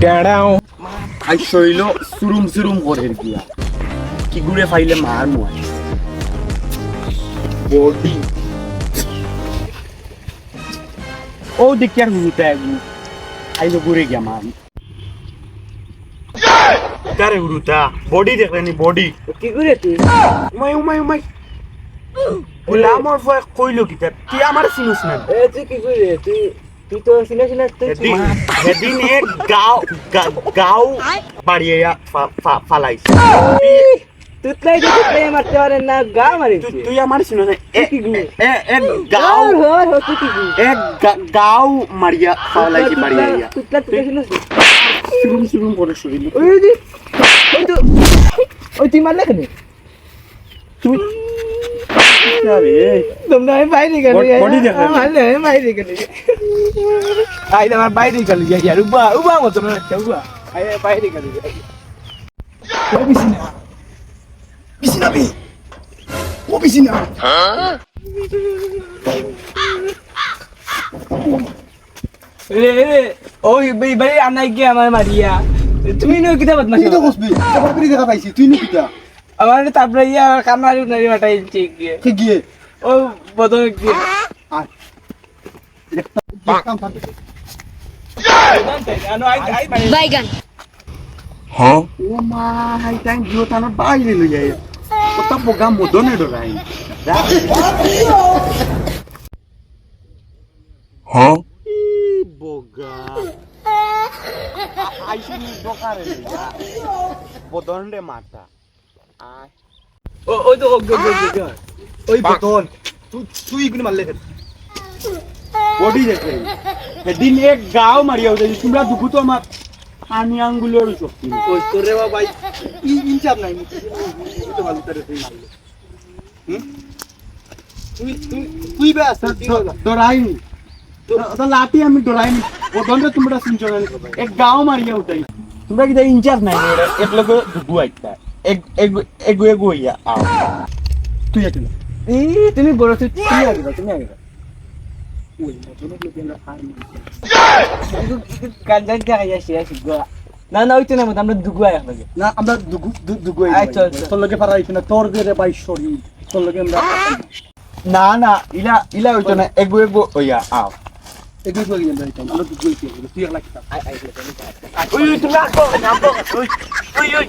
টেড়াও I শৈল সুরুম সুরুম করে দিয়া কি ঘুরে ফাইলে মার মুয় বডি ও দেখি আর হুটা আগু আইলো ঘুরে গিয়া মার কারে হুটা বডি দেখলেনি বডি কি করে তুই উমাই বলে আমার ভয় কইলো কি তুই আমার চিনিস না তুই কি করে তুই তো সিনা তুই সেদিন এক গাও বাড়িয়ে ফালাইছে তুই মারতে পারেন না গা মারি তুই আমার চিনিস না এক গাও মারিয়া ফালাইছে বাড়িয়ে শুরুম করে শুরু ওই তুই মারলে কেন তুই তোমরা বাইরে গেল বডি দেখে মারলে বাইরে গেল আই আমার বাইরে গেল ইয়ার উবা মত না উবা আই বাইরে গেল বিছিনা রে ওই ভাই আনাই কি আমার মারিয়া তুমি নো কিতা বদমাশ তুই তো কসবি তোর করে দেখা পাইছি তুই নি কিটা আমার তারপরে ইয়া কামার নারি মাটাই ঠিক গিয়ে ঠিক গিয়ে ও বদল গিয়ে আয় বাইগান ও মা হাই টাইম জিও তানো বাইরে লই যায় কত বোগা মদনে ডরাই বোগা আইসি দোকানে বদনরে মাতা আয় ওই তো ওই বতন তুই কোন মারলে বডি দেখে সেদিন এক গাও মারিয়া উঠে তোমরা দুঃখ তো আমার পানি আঙ্গুলের শক্তি ওই তোরে ভাই ইনচাপ নাই তো ভালো করে তুই মারলে তুই ব্যাস ডরাইনি তো লাঠি আমি ডরাইনি বদনরে তোমরা শুনছো না এক গাও মারিয়া উঠাই তোমরা কি ইনচার্জ নাই এক লোক দুগু আইতা এগু ইয়া আও তুই আছিস তুমি বড় তুমি আগে ওই মতন লোক আমরা আর গান গাইয়া শেষ না ওই তো না আমরা দুগু আয়া লাগে না আমরা দুগু আচ্ছা তোর লগে পারা আইছ না তোর দিয়ে ভাই সরি তোর লগে আমরা না ইলা হইতো না এগু ইয়া আও এগুলো করি আমরা দুগু তুই একলা কিতা ওই তুমি আসো ওই